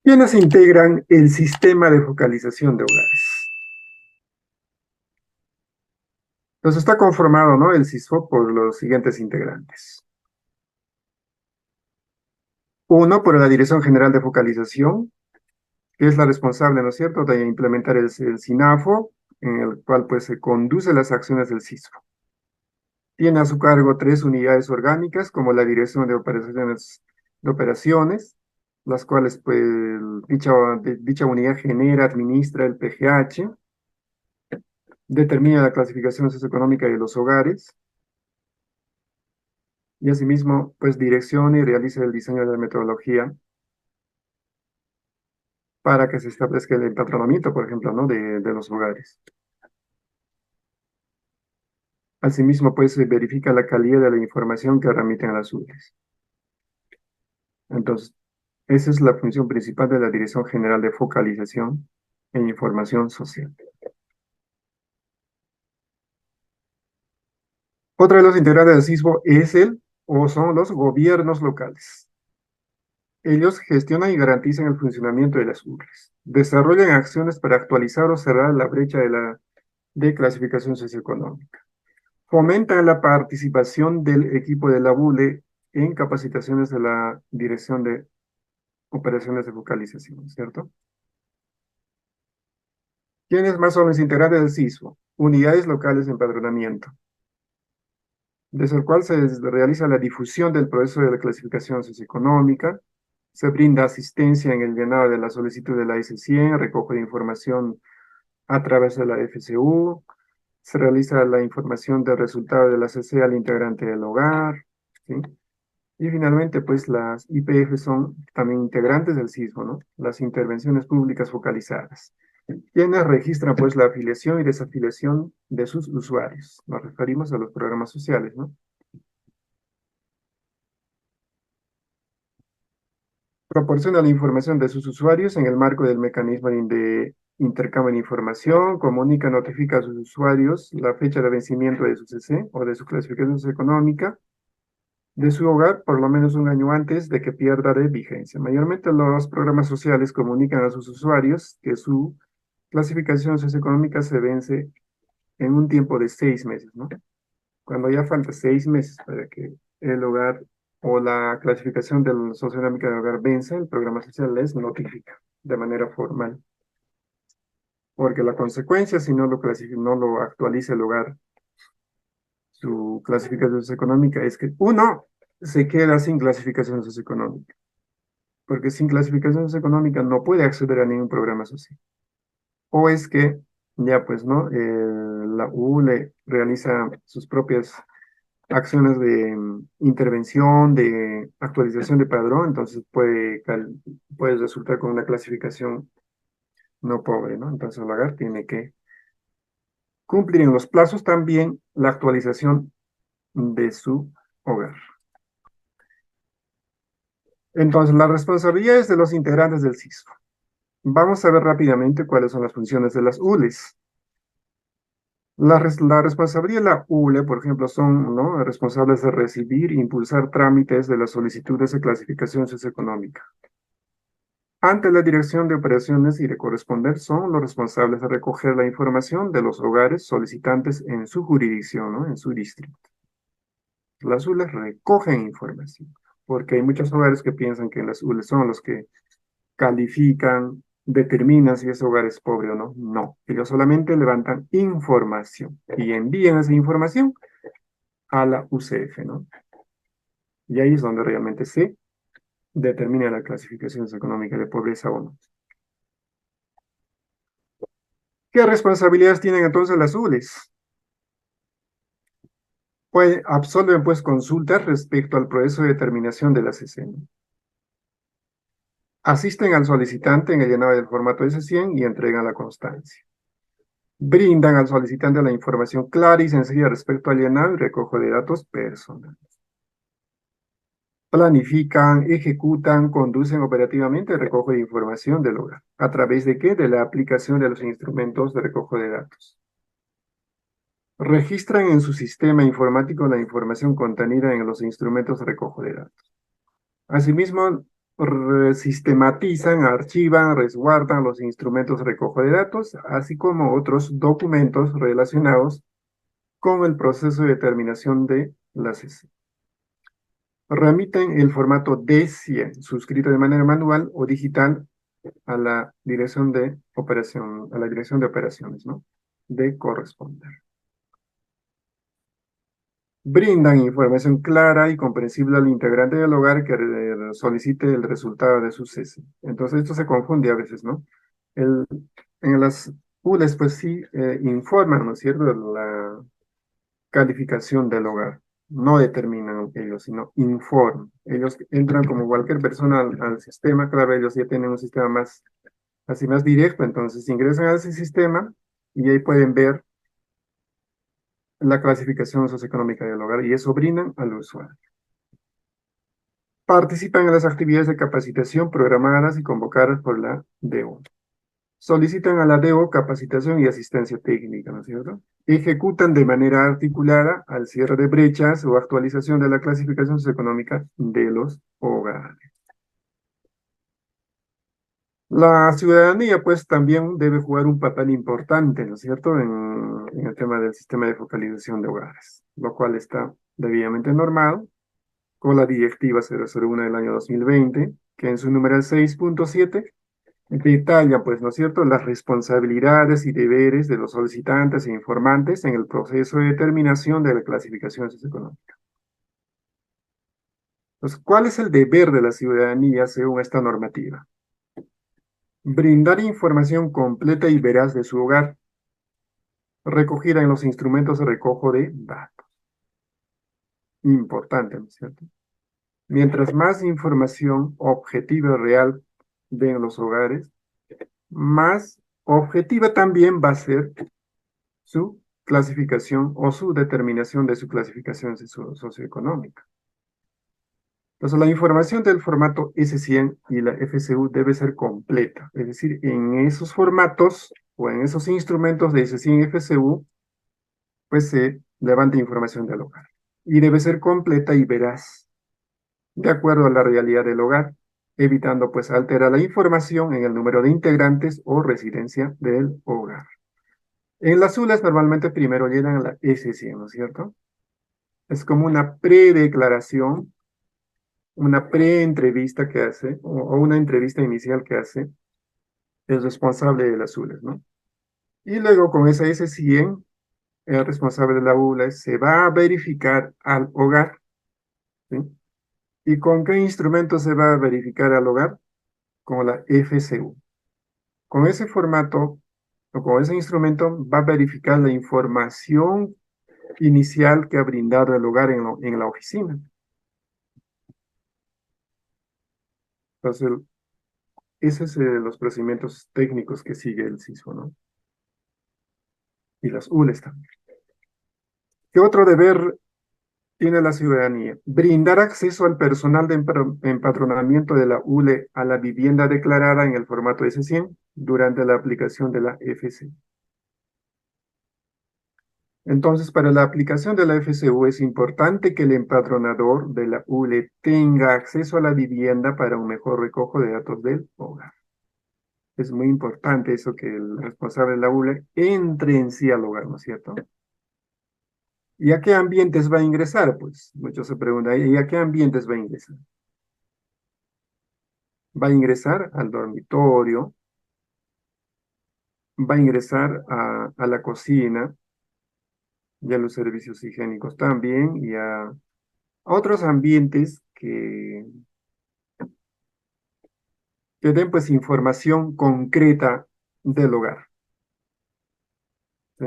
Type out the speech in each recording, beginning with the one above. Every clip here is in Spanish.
¿Quiénes integran el sistema de focalización de hogares? Entonces está conformado, ¿no? El SISFO por los siguientes integrantes. Uno, por la Dirección General de Focalización, que es la responsable, ¿no es cierto?, de implementar el SINAFO, en el cual pues se conduce las acciones del SISFO. Tiene a su cargo tres unidades orgánicas, como la Dirección de Operaciones, las cuales pues dicha unidad genera, administra el PGH, determina la clasificación socioeconómica de los hogares, y asimismo, pues direcciona y realiza el diseño de la metodología para que se establezca el empadronamiento, por ejemplo, ¿no? de los hogares. Asimismo, pues se verifica la calidad de la información que remiten a las URES. Entonces, esa es la función principal de la Dirección General de Focalización e Información Social. Otra de los integrantes del SISBO es o son los gobiernos locales. Ellos gestionan y garantizan el funcionamiento de las URES. Desarrollan acciones para actualizar o cerrar la brecha de clasificación socioeconómica. Fomentan la participación del equipo de la BULE en capacitaciones de la Dirección de Operaciones de Focalización, ¿cierto? ¿Quiénes más son los integrantes del SISFO? Unidades locales de empadronamiento, desde el cual se realiza la difusión del proceso de la clasificación socioeconómica, se brinda asistencia en el llenado de la solicitud de la S100, recoge de información a través de la FCU, se realiza la información del resultado de la CC al integrante del hogar, ¿sí? Y finalmente, pues las IPF son también integrantes del SISFO, ¿no? Las intervenciones públicas focalizadas, quienes registran pues la afiliación y desafiliación de sus usuarios. Nos referimos a los programas sociales, ¿no? Proporciona la información de sus usuarios en el marco del mecanismo de intercambio de información, comunica, notifica a sus usuarios la fecha de vencimiento de su CC o de su clasificación socioeconómica de su hogar por lo menos un año antes de que pierda de vigencia. Mayormente los programas sociales comunican a sus usuarios que su clasificación socioeconómica se vence en un tiempo de 6 meses, ¿no? Cuando ya falta 6 meses para que el hogar o la clasificación del socioeconómica del hogar vence, el programa social les notifica de manera formal. Porque la consecuencia, si no lo actualiza el hogar, su clasificación socioeconómica, es que uno se queda sin clasificación socioeconómica. Porque sin clasificación socioeconómica no puede acceder a ningún programa social. O es que ya pues, ¿no? La ULE realiza sus propias acciones de intervención, de actualización de padrón, entonces puede resultar con una clasificación no pobre, ¿no? Entonces el hogar tiene que cumplir en los plazos también la actualización de su hogar. Entonces, las responsabilidades de los integrantes del SISFO. Vamos a ver rápidamente cuáles son las funciones de las ULES. La responsabilidad de la ULE, por ejemplo, son, ¿no?, responsables de recibir e impulsar trámites de las solicitudes de clasificación socioeconómica. Ante la Dirección de Operaciones y de Corresponder son los responsables de recoger la información de los hogares solicitantes en su jurisdicción, ¿no?, en su distrito. Las ULES recogen información, porque hay muchos hogares que piensan que las ULES son los que califican, determinan si ese hogar es pobre o no. No, ellos solamente levantan información y envían esa información a la UCF, ¿no? Y ahí es donde realmente se determina la clasificación económica de pobreza o no. ¿Qué responsabilidades tienen entonces las ULES? Pues absolven pues consultas respecto al proceso de determinación de la CC. Asisten al solicitante en el llenado del formato S100 y entregan la constancia. Brindan al solicitante la información clara y sencilla respecto al llenado y recojo de datos personales. Planifican, ejecutan, conducen operativamente el recojo de información del hogar. ¿A través de qué? De la aplicación de los instrumentos de recojo de datos. Registran en su sistema informático la información contenida en los instrumentos de recojo de datos. Asimismo, sistematizan, archivan, resguardan los instrumentos de recojo de datos, así como otros documentos relacionados con el proceso de determinación de las S. Remiten el formato D100, suscrito de manera manual o digital a la dirección de operación, a la dirección de operaciones, ¿no? De corresponder. Brindan información clara y comprensible al integrante del hogar que solicite el resultado de su cese. Entonces esto se confunde a veces, ¿no? El, en las ULES, pues sí, informan, ¿no es cierto?, de la calificación del hogar. No determinan ellos, sino informan. Ellos entran como cualquier persona al sistema, claro, ellos ya tienen un sistema más, así más directo, entonces ingresan a ese sistema y ahí pueden ver la clasificación socioeconómica del hogar y eso brindan al usuario. Participan en las actividades de capacitación programadas y convocadas por la DEO. Solicitan a la DEO capacitación y asistencia técnica, ¿no es cierto? Ejecutan de manera articulada al cierre de brechas o actualización de la clasificación socioeconómica de los hogares. La ciudadanía, pues, también debe jugar un papel importante, ¿no es cierto?, en el tema del sistema de focalización de hogares, lo cual está debidamente normado con la Directiva 001 del año 2020, que en su numeral 6.7 detalla, pues, ¿no es cierto?, las responsabilidades y deberes de los solicitantes e informantes en el proceso de determinación de la clasificación socioeconómica. Entonces, ¿cuál es el deber de la ciudadanía según esta normativa? Brindar información completa y veraz de su hogar, recogida en los instrumentos de recojo de datos. Importante, ¿no es cierto? Mientras más información objetiva y real den los hogares, más objetiva también va a ser su clasificación o su determinación de su clasificación socioeconómica. Entonces, la información del formato S100 y la FCU debe ser completa, es decir, en esos formatos o en esos instrumentos de S100 y FCU, pues se levanta información del hogar y debe ser completa y veraz, de acuerdo a la realidad del hogar, evitando pues alterar la información en el número de integrantes o residencia del hogar. En las ULAs normalmente primero llegan a la S100, ¿no es cierto? Es como una predeclaración, una pre-entrevista que hace, o una entrevista inicial que hace el responsable de las ULAs, ¿no? Y luego con esa S100, el responsable de la ULA se va a verificar al hogar, ¿sí? ¿Y con qué instrumento se va a verificar al hogar? Con la FCU. Con ese formato o con ese instrumento va a verificar la información inicial que ha brindado el hogar en la oficina. Entonces, esos son los procedimientos técnicos que sigue el CISO, ¿no? Y las ULES también. ¿Qué otro deber tiene la ciudadanía? Brindar acceso al personal de empadronamiento de la ULE a la vivienda declarada en el formato S100 durante la aplicación de la FC. Entonces, para la aplicación de la FCU es importante que el empadronador de la ULE tenga acceso a la vivienda para un mejor recojo de datos del hogar. Es muy importante eso que el responsable de la ULE entre en sí al hogar, ¿no es cierto? ¿Y a qué ambientes va a ingresar? Pues muchos se preguntan, ¿y a qué ambientes va a ingresar? Va a ingresar al dormitorio, va a ingresar a la cocina y a los servicios higiénicos también y a otros ambientes que den pues información concreta del hogar, ¿sí?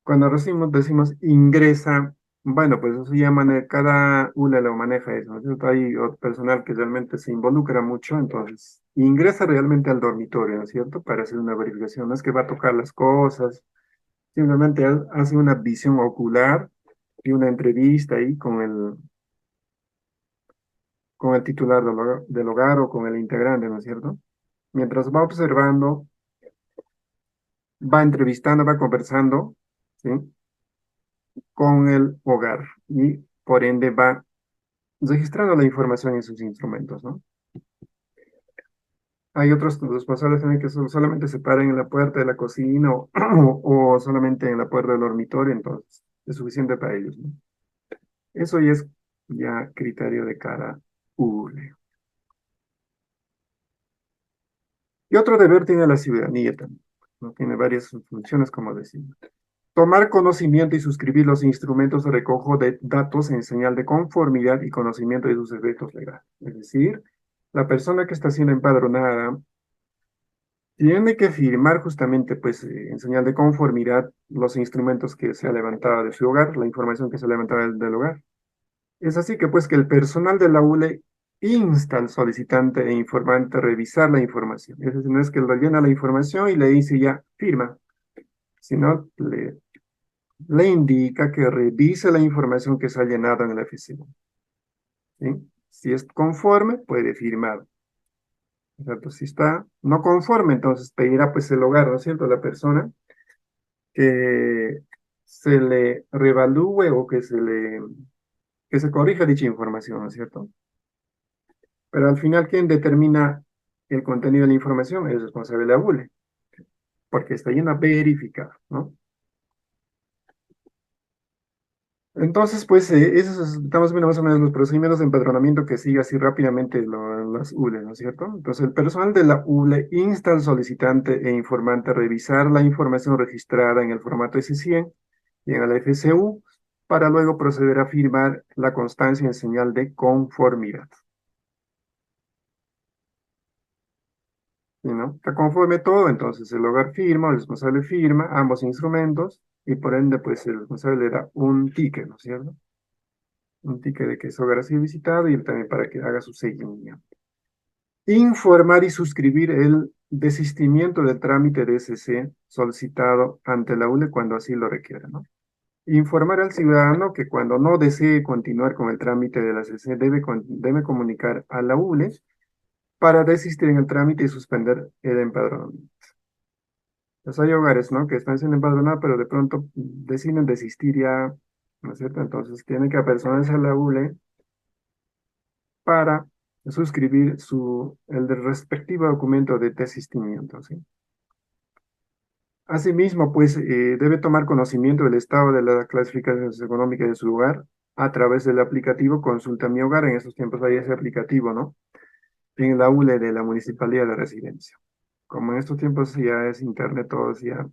Cuando decimos ingresa, bueno, pues eso ya cada ULA lo maneja eso, ¿no es cierto? Hay otro personal que realmente se involucra mucho, entonces ingresa realmente al dormitorio, ¿no es cierto? Para hacer una verificación, no es que va a tocar las cosas, simplemente hace una visión ocular y una entrevista ahí con el titular del hogar o con el integrante, ¿no es cierto? Mientras va observando, va entrevistando, va conversando, ¿sí? Con el hogar y por ende va registrando la información en sus instrumentos, ¿no? Hay otros responsables también que solamente se paran en la puerta de la cocina o solamente en la puerta del dormitorio, entonces es suficiente para ellos, ¿no? Eso ya es ya criterio de cada ULE. Y otro deber tiene la ciudadanía también, ¿no? Tiene varias funciones, como decimos. Tomar conocimiento y suscribir los instrumentos de recojo de datos en señal de conformidad y conocimiento de sus efectos legales. Es decir, la persona que está siendo empadronada tiene que firmar justamente, pues, en señal de conformidad los instrumentos que se ha levantado de su hogar, la información que se ha levantado del hogar. Es así que, pues, que el personal de la ULE insta al solicitante e informante a revisar la información. Es decir, no es que lo llena la información y le dice ya, firma, sino le indica que revise la información que se ha llenado en el FCU, ¿sí? Si es conforme, puede firmar. Exacto. Si está no conforme, entonces pedirá pues el hogar, ¿no es cierto?, la persona que se le revalúe o que se corrija dicha información, ¿no es cierto? Pero al final, ¿quién determina el contenido de la información? Es responsable de la ULE, porque está llena verificada, ¿no? Entonces, pues, estamos viendo más o menos los procedimientos de empadronamiento que sigue así rápidamente las ULE, ¿no es cierto? Entonces, el personal de la ULE insta al solicitante e informante a revisar la información registrada en el formato S100 y en el FCU para luego proceder a firmar la constancia en señal de conformidad, ¿sí, no? Está conforme todo, entonces el hogar firma, el responsable firma ambos instrumentos y por ende, pues, el responsable le da un ticket, ¿no es cierto? Un ticket de que su hogar ha sido visitado y él también para que haga su seguimiento. Informar y suscribir el desistimiento del trámite de SC solicitado ante la ULE cuando así lo requiera, ¿no? Informar al ciudadano que cuando no desee continuar con el trámite de la SC debe comunicar a la ULE para desistir en el trámite y suspender el empadronamiento. Pues hay hogares, ¿no?, que están siendo empadronados, pero de pronto deciden desistir ya, ¿no es cierto? Entonces tienen que apersonarse a la ULE para suscribir el respectivo documento de desistimiento, ¿sí? Asimismo, pues, debe tomar conocimiento del estado de la clasificación económica de su hogar a través del aplicativo Consulta Mi Hogar. En estos tiempos hay ese aplicativo, ¿no? En la ULE de la Municipalidad de Residencia. Como en estos tiempos ya es internet, todo es ya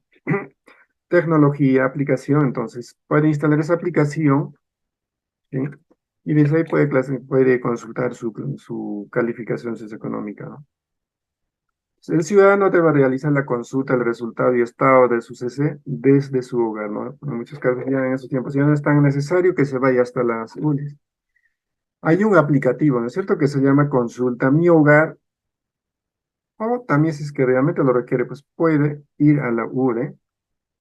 tecnología, aplicación, entonces puede instalar esa aplicación, ¿sí? Y desde ahí puede consultar su calificación socioeconómica, ¿no? El ciudadano debe realizar la consulta del resultado y estado de su CC desde su hogar, ¿no? En muchos casos ya en esos tiempos ya no es tan necesario que se vaya hasta las ULES. Hay un aplicativo, ¿no es cierto?, que se llama Consulta Mi Hogar, o también si es que realmente lo requiere, pues puede ir a la ULE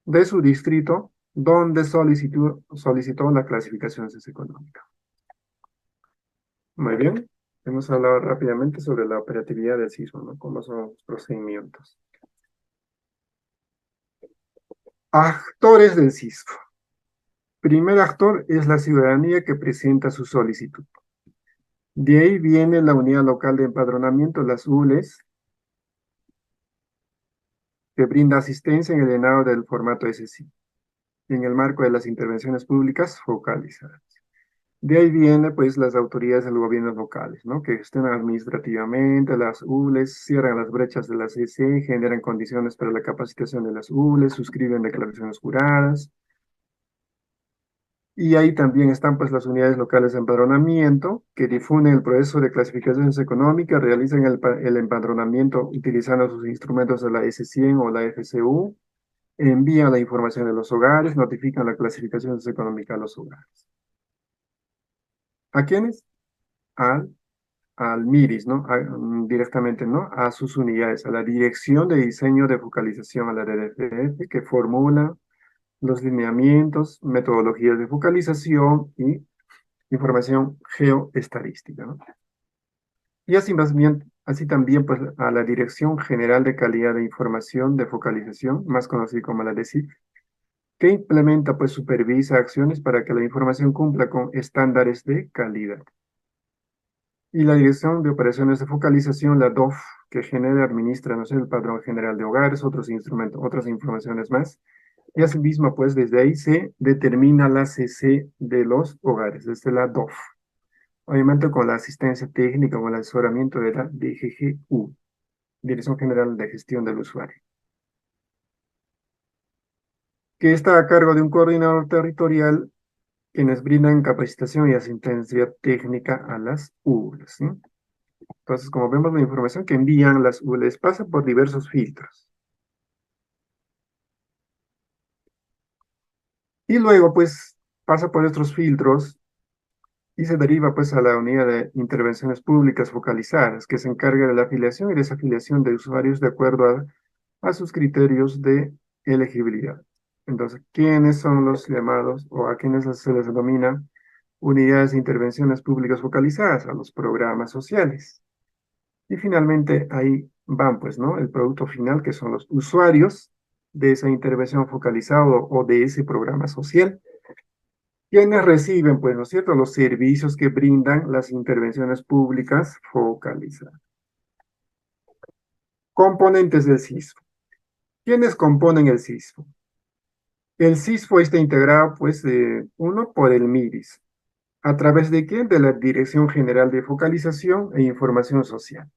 de su distrito donde solicitó la clasificación socioeconómica. Muy bien, hemos hablado rápidamente sobre la operatividad del sismo, ¿no? Cómo son los procedimientos. Actores del sismo. Primer actor es la ciudadanía que presenta su solicitud. De ahí viene la unidad local de empadronamiento, las ULES, que brinda asistencia en el llenado del formato SSI, en el marco de las intervenciones públicas focalizadas. De ahí viene, pues, las autoridades de los gobiernos locales, ¿no?, que gestionan administrativamente las ULES, cierran las brechas de las SSI, generan condiciones para la capacitación de las ULES, suscriben declaraciones juradas. Y ahí también están, pues, las unidades locales de empadronamiento que difunden el proceso de clasificaciones económicas, realizan el empadronamiento utilizando sus instrumentos de la S100 o la FCU, envían la información de los hogares, notifican la clasificación económica a los hogares. ¿A quiénes? Al, al MIRIS, ¿no? Directamente, ¿no?, a sus unidades, a la Dirección de Diseño de Focalización, a la DDFF, que formula los lineamientos, metodologías de focalización y información geoestadística, ¿no? Y así más bien, así también, pues, a la Dirección General de Calidad de Información de Focalización, más conocida como la DECIF, que implementa, pues, supervisa acciones para que la información cumpla con estándares de calidad. Y la Dirección de Operaciones de Focalización, la DOF, que genera, administra, no sé, el Padrón General de Hogares, otros instrumentos, otras informaciones más. Y asimismo, pues desde ahí se determina la CC de los hogares, desde la DOF. Obviamente con la asistencia técnica o el asesoramiento de la DGGU, Dirección General de Gestión del Usuario, que está a cargo de un coordinador territorial quienes brindan capacitación y asistencia técnica a las ULES, ¿sí? Entonces, como vemos, la información que envían las ULES pasa por diversos filtros. Y luego, pues, pasa por estos filtros y se deriva, pues, a la unidad de intervenciones públicas focalizadas, que se encarga de la afiliación y desafiliación de usuarios de acuerdo a sus criterios de elegibilidad. Entonces, ¿quiénes son los llamados o a quienes se les denomina unidades de intervenciones públicas focalizadas? A los programas sociales. Y finalmente ahí van, pues, ¿no? El producto final, que son los usuarios de esa intervención focalizada o de ese programa social, quienes reciben, pues, ¿no es cierto?, los servicios que brindan las intervenciones públicas focalizadas. Componentes del CISFO. ¿Quiénes componen el CISFO? El CISFO está integrado, pues, uno por el MIDIS. ¿A través de quién? De la Dirección General de Focalización e Información Social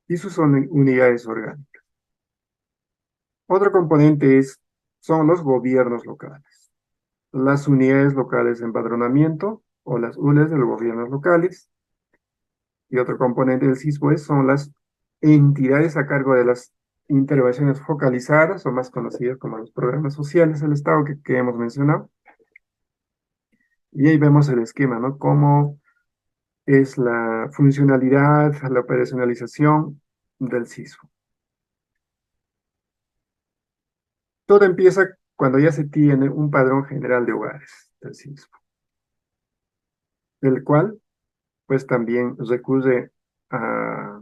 y sus unidades orgánicas. Otro componente son los gobiernos locales, las unidades locales de empadronamiento o las ULES de los gobiernos locales. Y otro componente del CISBO son las entidades a cargo de las intervenciones focalizadas o más conocidas como los programas sociales del Estado que hemos mencionado. Y ahí vemos el esquema, ¿no? Cómo es la funcionalidad, la operacionalización del CISBO. Todo empieza cuando ya se tiene un padrón general de hogares del CISBO, del cual pues también recurre a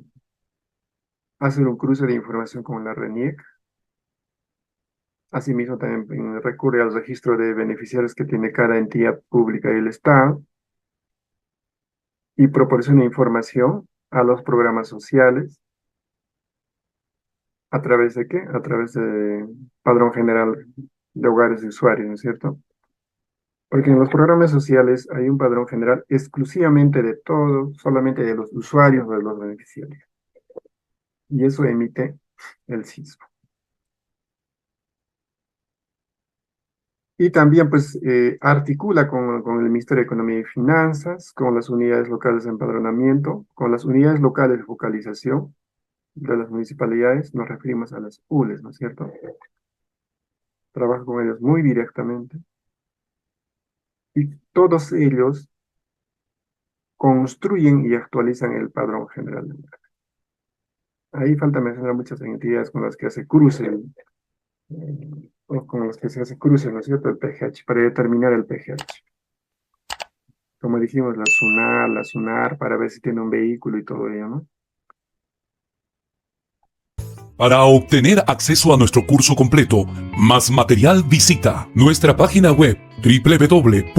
hacer un cruce de información con la RENIEC. Asimismo, también recurre al registro de beneficiarios que tiene cada entidad pública del Estado y proporciona información a los programas sociales. ¿A través de qué? A través de Padrón General de Hogares de Usuarios, ¿no es cierto? Porque en los programas sociales hay un padrón general exclusivamente de todos, solamente de los usuarios o de los beneficiarios. Y eso emite el CISBO. Y también pues articula con el Ministerio de Economía y Finanzas, con las unidades locales de empadronamiento, con las unidades locales de focalización de las municipalidades, nos referimos a las ULES, ¿no es cierto? Trabaja con ellos muy directamente. Y todos ellos construyen y actualizan el padrón general. Ahí falta mencionar muchas entidades con las que hace cruce, o con las que se hace cruce, ¿no es cierto? El PGH, para determinar el PGH. Como dijimos, la SUNAR, para ver si tiene un vehículo y todo ello, ¿no? Para obtener acceso a nuestro curso completo, más material, visita nuestra página web www.encap.edu.p.